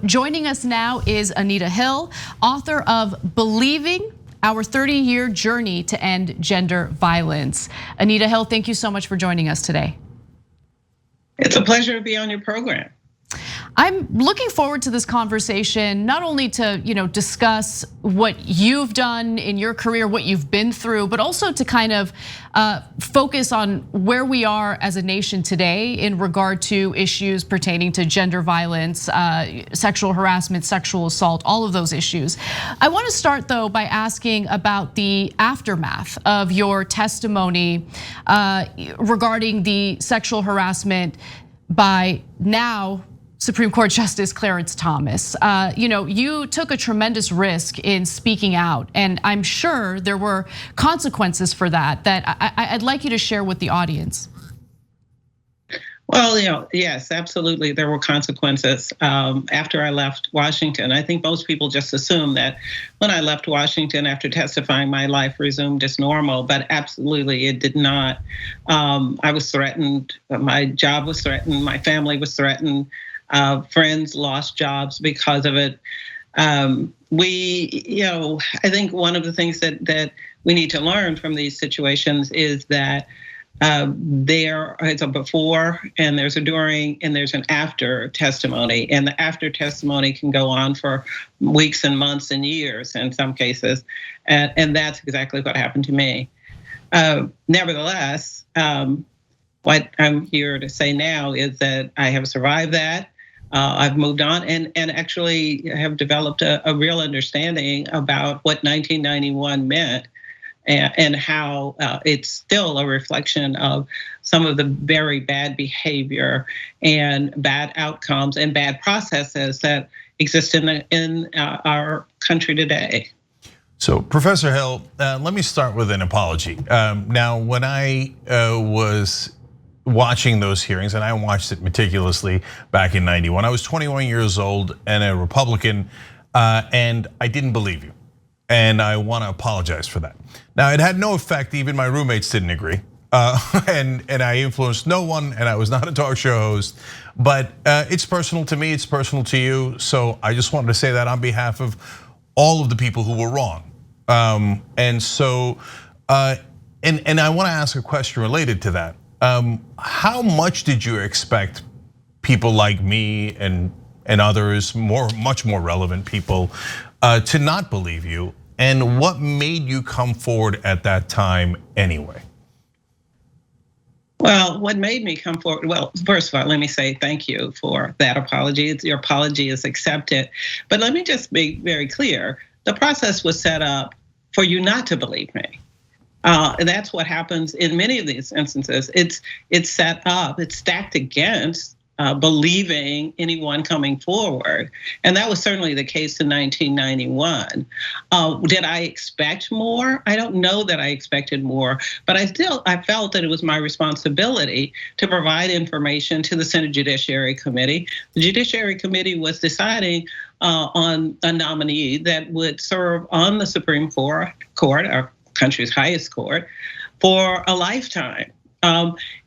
Joining us now is Anita Hill, author of Believing: Our 30-Year Journey to End Gender Violence. Anita Hill, thank you so much for joining us today. It's a pleasure to be on your program. I'm looking forward to this conversation, not only to discuss what you've done in your career, what you've been through, but also to kind of focus on where we are as a nation today in regard to issues pertaining to gender violence, sexual harassment, sexual assault, all of those issues. I want to start though by asking about the aftermath of your testimony regarding the sexual harassment by now Supreme Court Justice Clarence Thomas. You took a tremendous risk in speaking out, and I'm sure there were consequences for that I'd like you to share with the audience. Well, yes, absolutely, there were consequences after I left Washington. I think most people just assume that when I left Washington after testifying, my life resumed as normal, but absolutely it did not. I was threatened, my job was threatened, my family was threatened. Friends lost jobs because of it. I think one of the things that we need to learn from these situations is that there is a before and there's a during and there's an after testimony. And the after testimony can go on for weeks and months and years in some cases. And that's exactly what happened to me. Nevertheless, what I'm here to say now is that I have survived that. I've moved on and actually have developed a real understanding about what 1991 meant and how it's still a reflection of some of the very bad behavior and bad outcomes and bad processes that exist in our country today. So, Professor Hill, let me start with an apology. Now, when I was watching those hearings, and I watched it meticulously back in '91. I was 21 years old and a Republican, and I didn't believe you. And I want to apologize for that. Now, it had no effect, even my roommates didn't agree. And I influenced no one, and I was not a talk show host. But it's personal to me, it's personal to you. So I just wanted to say that on behalf of all of the people who were wrong. And I want to ask a question related to that. How much did you expect people like me and others, much more relevant people, to not believe you? And what made you come forward at that time anyway? Well, what made me come forward? Well, first of all, let me say thank you for that apology. Your apology is accepted. But let me just be very clear. The process was set up for you not to believe me. And that's what happens in many of these instances. It's set up, it's stacked against believing anyone coming forward. And that was certainly the case in 1991. Did I expect more? I don't know that I expected more, but I felt that it was my responsibility to provide information to the Senate Judiciary Committee. The Judiciary Committee was deciding on a nominee that would serve on the Supreme Court, our country's highest court, for a lifetime.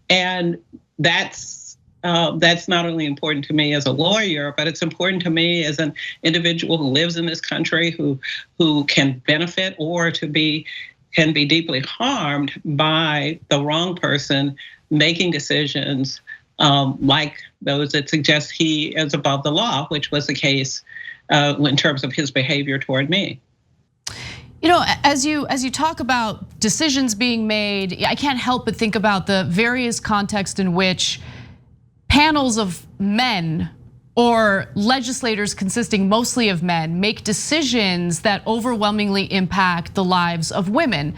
And that's not only important to me as a lawyer, but it's important to me as an individual who lives in this country, who can benefit or can be deeply harmed by the wrong person making decisions like those that suggest he is above the law, which was the case in terms of his behavior toward me. As you talk about decisions being made, I can't help but think about the various contexts in which panels of men or legislators consisting mostly of men make decisions that overwhelmingly impact the lives of women.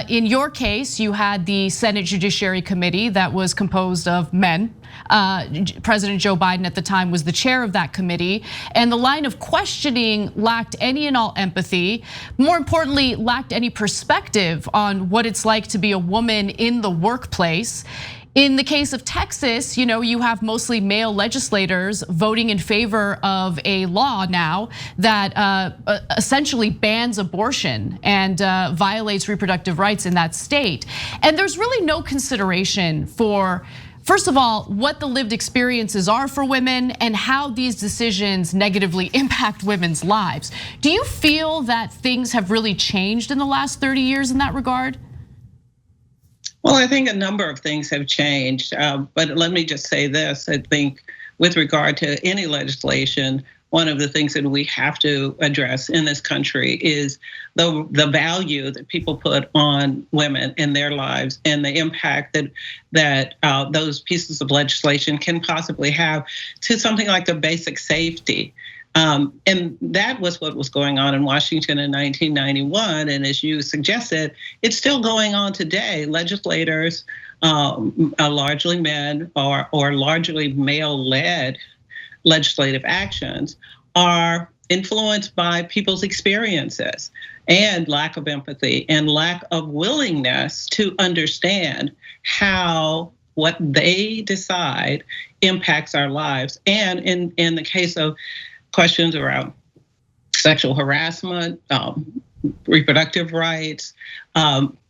In your case, you had the Senate Judiciary Committee that was composed of men. President Joe Biden at the time was the chair of that committee, and the line of questioning lacked any and all empathy. More importantly, lacked any perspective on what it's like to be a woman in the workplace. In the case of Texas, you have mostly male legislators voting in favor of a law now that essentially bans abortion and violates reproductive rights in that state. And there's really no consideration for First of all, what the lived experiences are for women and how these decisions negatively impact women's lives. Do you feel that things have really changed in the last 30 years in that regard? Well, I think a number of things have changed, but let me just say this. I think with regard to any legislation, one of the things that we have to address in this country is the value that people put on women in their lives and the impact that those pieces of legislation can possibly have to something like the basic safety. And that was what was going on in Washington in 1991. And as you suggested, it's still going on today. Legislators, largely men or largely male-led legislative actions, are influenced by people's experiences and lack of empathy and lack of willingness to understand how what they decide impacts our lives. And in the case of questions around sexual harassment, reproductive rights,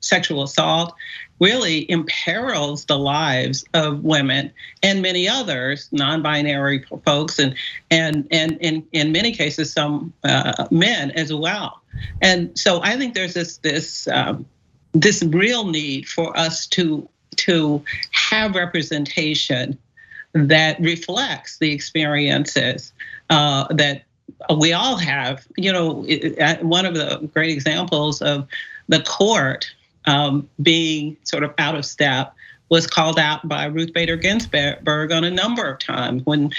sexual assault, really imperils the lives of women and many others, non-binary folks, and in many cases some men as well. And so I think there's this real need for us to have representation that reflects the experiences that we all have. You know, one of the great examples of the court being sort of out of step was called out by Ruth Bader Ginsburg on a number of times when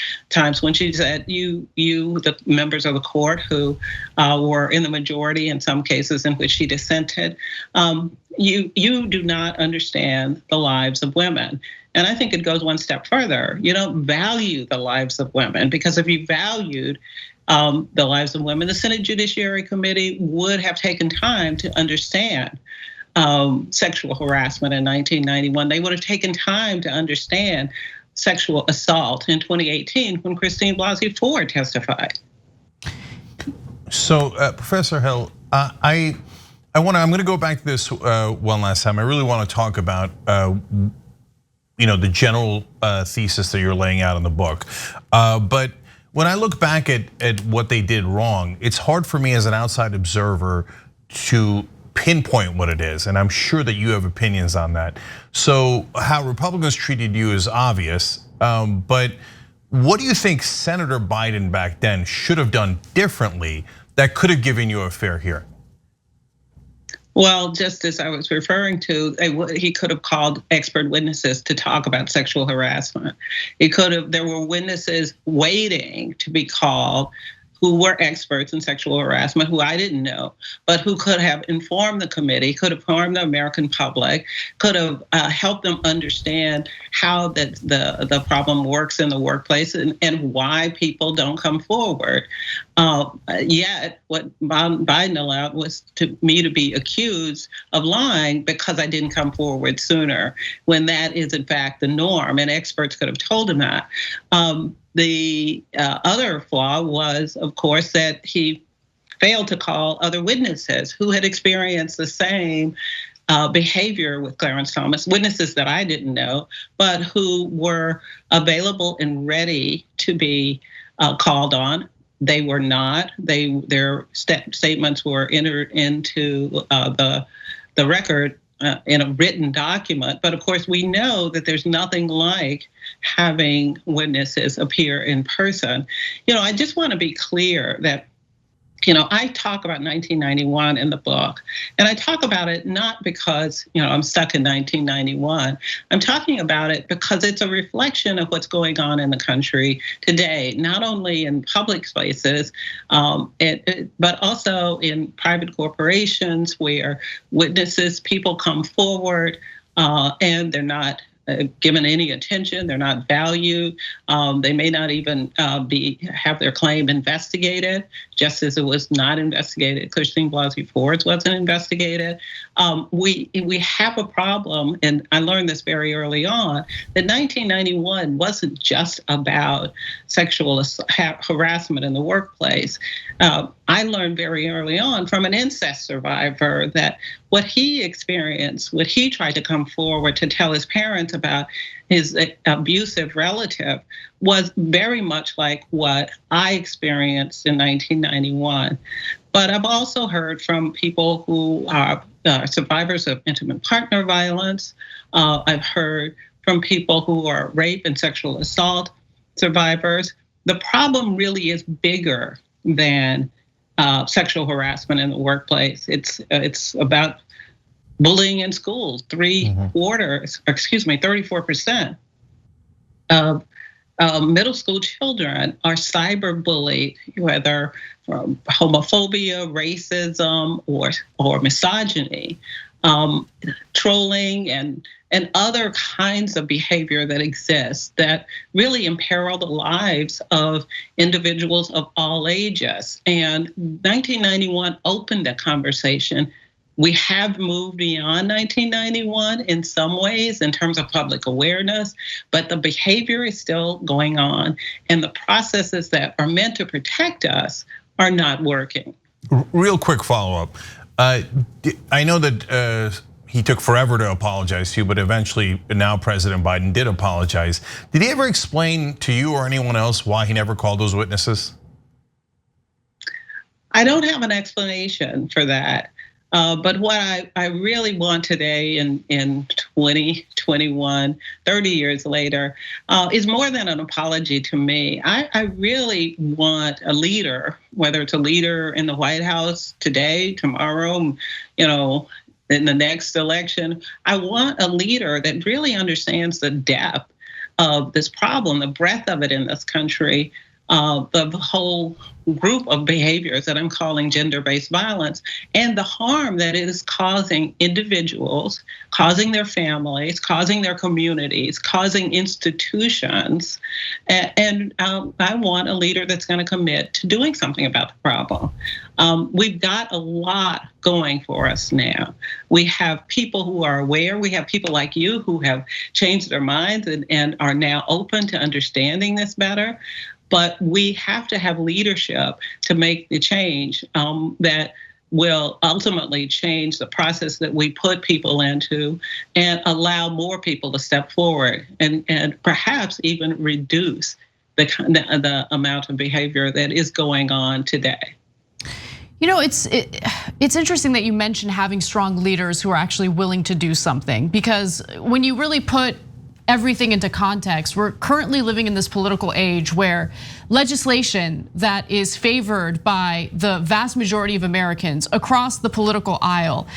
she said, you, the members of the court who were in the majority in some cases in which she dissented, you do not understand the lives of women. And I think it goes one step further. You don't value the lives of women, because if you valued the lives of women, the Senate Judiciary Committee would have taken time to understand sexual harassment in 1991. They would have taken time to understand sexual assault in 2018 when Christine Blasey Ford testified. So, Professor Hill, I'm going to go back to this one last time. I really want to talk about the general thesis that you're laying out in the book, but when I look back at what they did wrong, it's hard for me as an outside observer to pinpoint what it is, and I'm sure that you have opinions on that. So how Republicans treated you is obvious, but what do you think Senator Biden back then should have done differently that could have given you a fair hearing? Well, just as I was referring to, he could have called expert witnesses to talk about sexual harassment. There were witnesses waiting to be called who were experts in sexual harassment, who I didn't know, but who could have informed the committee, could have informed the American public, could have helped them understand how the problem works in the workplace and why people don't come forward. Yet, what Biden allowed was me to be accused of lying because I didn't come forward sooner, when that is in fact the norm, and experts could have told him that. The other flaw was, of course, that he failed to call other witnesses who had experienced the same behavior with Clarence Thomas, witnesses that I didn't know, but who were available and ready to be called on. They were not. Their statements were entered into the record in a written document. But of course, we know that there's nothing like having witnesses appear in person. I just want to be clear that, I talk about 1991 in the book, and I talk about it not because, I'm stuck in 1991. I'm talking about it because it's a reflection of what's going on in the country today, not only in public spaces, but also in private corporations where people come forward and they're not given any attention, they're not valued. They may not even have their claim investigated, just as it was not investigated. Christine Blasey Ford's wasn't investigated. We have a problem, and I learned this very early on, that 1991 wasn't just about sexual harassment in the workplace. I learned very early on from an incest survivor that what he experienced, what he tried to come forward to tell his parents about his abusive relative, was very much like what I experienced in 1991. But I've also heard from people who are survivors of intimate partner violence. I've heard from people who are rape and sexual assault survivors. The problem really is bigger than sexual harassment in the workplace. It's about bullying in schools. 34% of middle school children are cyberbullied, whether from homophobia, racism, or misogyny, trolling, and other kinds of behavior that exists that really imperil the lives of individuals of all ages. And 1991 opened that conversation. We have moved beyond 1991 in some ways in terms of public awareness, but the behavior is still going on, and the processes that are meant to protect us are not working. Real quick follow-up. I know that he took forever to apologize to you, but eventually now President Biden did apologize. Did he ever explain to you or anyone else why he never called those witnesses? I don't have an explanation for that. But what I really want today in 2021, 30 years later, is more than an apology to me. I really want a leader, whether it's a leader in the White House today, tomorrow, in the next election. I want a leader that really understands the depth of this problem, the breadth of it in this country, the whole group of behaviors that I'm calling gender-based violence, and the harm that it is causing individuals, causing their families, causing their communities, causing institutions. And I want a leader that's going to commit to doing something about the problem. We've got a lot going for us now. We have people who are aware. We have people like you who have changed their minds and are now open to understanding this better. But we have to have leadership to make the change that will ultimately change the process that we put people into and allow more people to step forward and perhaps even reduce the amount of behavior that is going on today. It's interesting that you mentioned having strong leaders who are actually willing to do something, because when you really put everything into context, we're currently living in this political age where legislation that is favored by the vast majority of Americans across the political aisle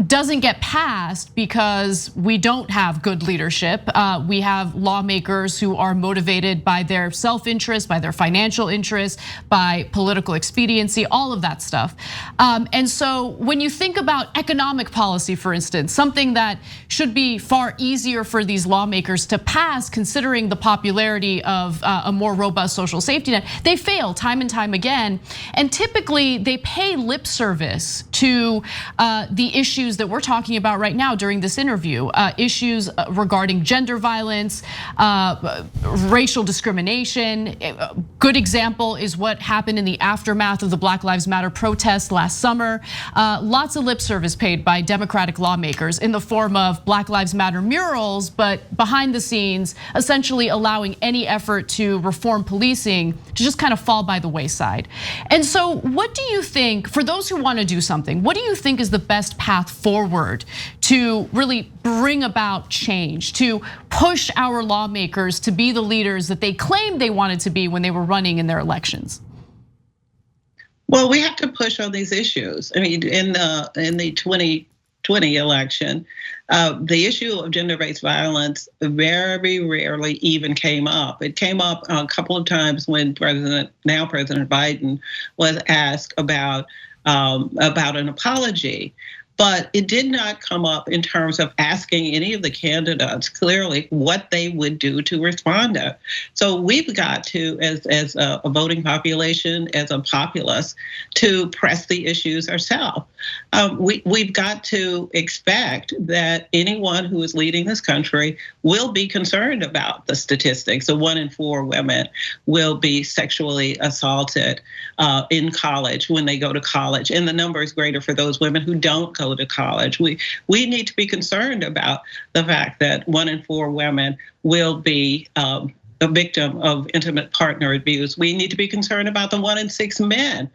doesn't get passed because we don't have good leadership. We have lawmakers who are motivated by their self-interest, by their financial interest, by political expediency, all of that stuff. And so when you think about economic policy, for instance, something that should be far easier for these lawmakers to pass, considering the popularity of a more robust social safety net, they fail time and time again. And typically they pay lip service to the issues that we're talking about right now during this interview, issues regarding gender violence, racial discrimination. Good example is what happened in the aftermath of the Black Lives Matter protests last summer. Lots of lip service paid by Democratic lawmakers in the form of Black Lives Matter murals, but behind the scenes, essentially allowing any effort to reform policing to just kind of fall by the wayside. And so what do you think, for those who want to do something, what do you think is the best path forward to really bring about change, to push our lawmakers to be the leaders that they claimed they wanted to be when they were running in their elections? Well, we have to push on these issues. I mean, in the 2020 election, the issue of gender-based violence very rarely even came up. It came up a couple of times when President Biden was asked about an apology. But it did not come up in terms of asking any of the candidates clearly what they would do to respond to. So we've got to, as a voting population, as a populace, to press the issues ourselves. We've got to expect that anyone who is leading this country will be concerned about the statistics. So 1 in 4 women will be sexually assaulted in college when they go to college, and the number is greater for those women who don't go to college. We need to be concerned about the fact that 1 in 4 women will be a victim of intimate partner abuse. We need to be concerned about the 1 in 6 men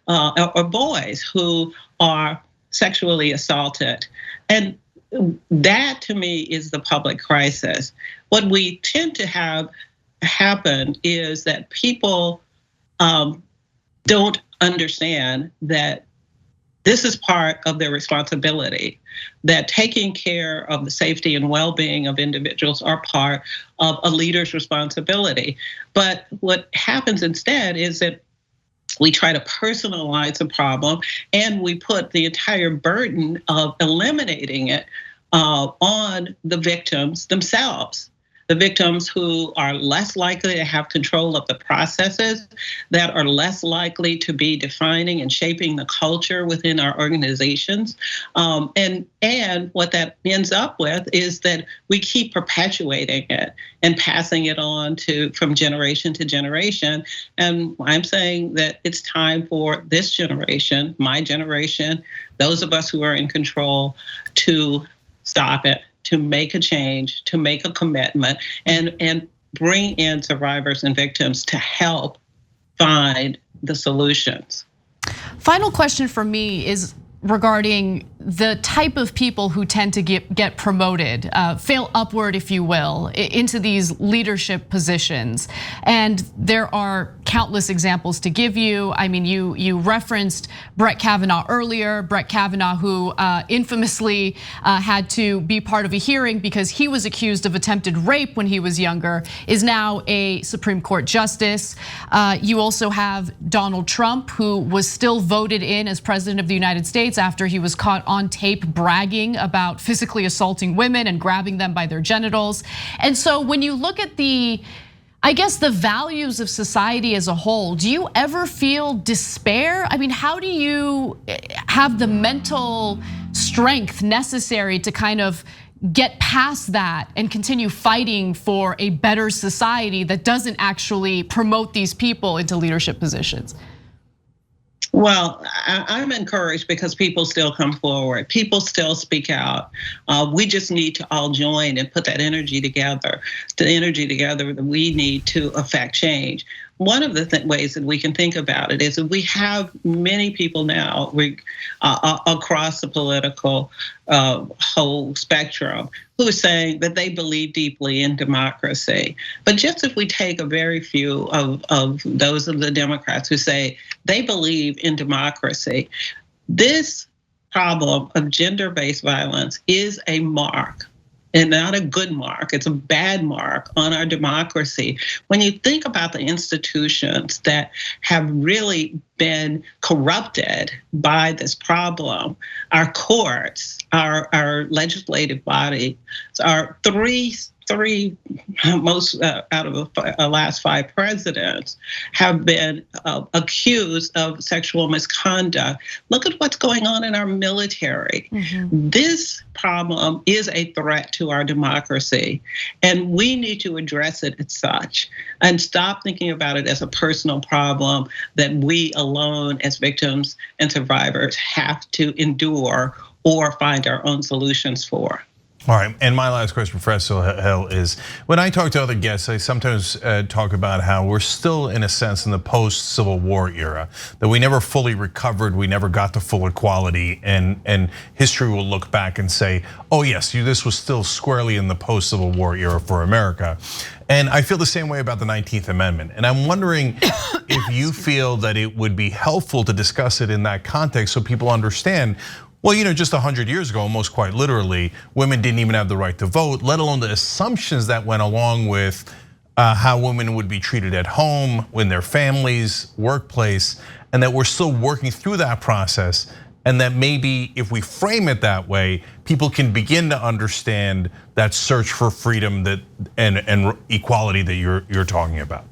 or boys who are sexually assaulted. And that to me is the public crisis. What we tend to have happen is that people don't understand that this is part of their responsibility, that taking care of the safety and well-being of individuals are part of a leader's responsibility. But what happens instead is that we try to personalize the problem, and we put the entire burden of eliminating it on the victims themselves. The victims who are less likely to have control of the processes, that are less likely to be defining and shaping the culture within our organizations. And what that ends up with is that we keep perpetuating it and passing it on from generation to generation. And I'm saying that it's time for this generation, my generation, those of us who are in control, to stop it, to make a change, to make a commitment, and bring in survivors and victims to help find the solutions. Final question for me is regarding the type of people who tend to get promoted, fail upward, if you will, into these leadership positions. And there are countless examples to give you. I mean, you referenced Brett Kavanaugh earlier. Brett Kavanaugh, who infamously had to be part of a hearing because he was accused of attempted rape when he was younger, is now a Supreme Court justice. You also have Donald Trump, who was still voted in as president of the United States after he was caught on tape bragging about physically assaulting women and grabbing them by their genitals. And so when you look at the values of society as a whole, do you ever feel despair? I mean, how do you have the mental strength necessary to kind of get past that and continue fighting for a better society that doesn't actually promote these people into leadership positions? Well, I'm encouraged because people still come forward. People still speak out. We just need to all join and put that energy together. The energy together that we need to affect change. One of the ways that we can think about it is that we have many people now across the political whole spectrum who are saying that they believe deeply in democracy. But just if we take a very few of those of the Democrats who say they believe in democracy, this problem of gender-based violence is a mark, and not a good mark. It's a bad mark on our democracy. When you think about the institutions that have really been corrupted by this problem, our courts, our legislative body, our three most out of the last 5 presidents have been accused of sexual misconduct. Look at what's going on in our military. Mm-hmm. This problem is a threat to our democracy, and we need to address it as such and stop thinking about it as a personal problem that we alone as victims and survivors have to endure or find our own solutions for. All right, and my last question, Professor Hill, is when I talk to other guests, I sometimes talk about how we're still, in a sense, in the post-Civil War era, that we never fully recovered, we never got to full equality, and history will look back and say, oh yes, this was still squarely in the post-Civil War era for America. And I feel the same way about the 19th Amendment. And I'm wondering if you feel that it would be helpful to discuss it in that context so people understand, well, just 100 years ago, almost quite literally, women didn't even have the right to vote, let alone the assumptions that went along with how women would be treated at home, in their families, workplace, and that we're still working through that process. And that maybe if we frame it that way, people can begin to understand that search for freedom and equality that you're talking about.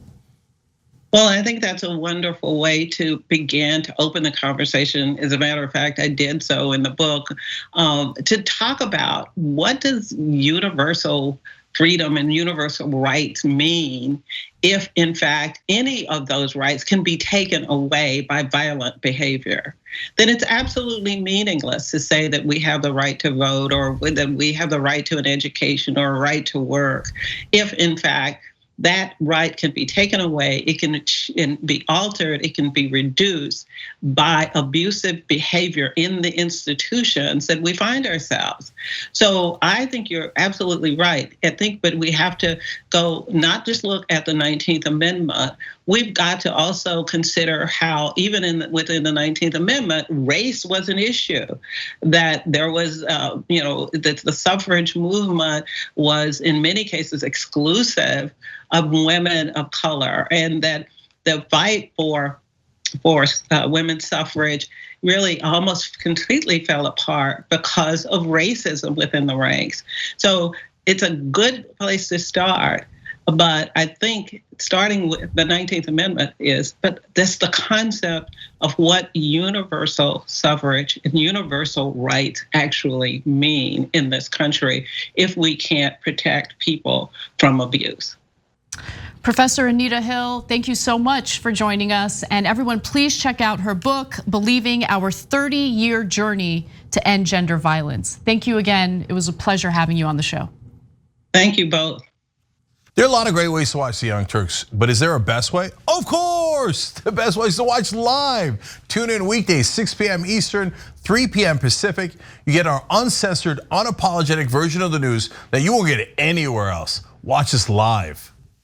Well, I think that's a wonderful way to begin to open the conversation. As a matter of fact, I did so in the book to talk about what does universal freedom and universal rights mean if, in fact, any of those rights can be taken away by violent behavior. Then it's absolutely meaningless to say that we have the right to vote or that we have the right to an education or a right to work if, in fact, that right can be taken away, it can be altered, it can be reduced by abusive behavior in the institutions that we find ourselves. So I think you're absolutely right. But we have to go not just look at the 19th Amendment, we've got to also consider how even within the 19th Amendment, race was an issue. That there was, that the suffrage movement was in many cases exclusive of women of color, and that the fight for women's suffrage really almost completely fell apart because of racism within the ranks. So it's a good place to start. But I think starting with the 19th Amendment but that's the concept of what universal suffrage and universal rights actually mean in this country if we can't protect people from abuse. Professor Anita Hill, thank you so much for joining us. And everyone, please check out her book, Believing, Our 30-Year Journey to End Gender Violence. Thank you again. It was a pleasure having you on the show. Thank you both. There are a lot of great ways to watch the Young Turks, but is there a best way? Of course, the best way is to watch live. Tune in weekdays, 6 p.m. Eastern, 3 p.m. Pacific. You get our uncensored, unapologetic version of the news that you won't get anywhere else. Watch us live.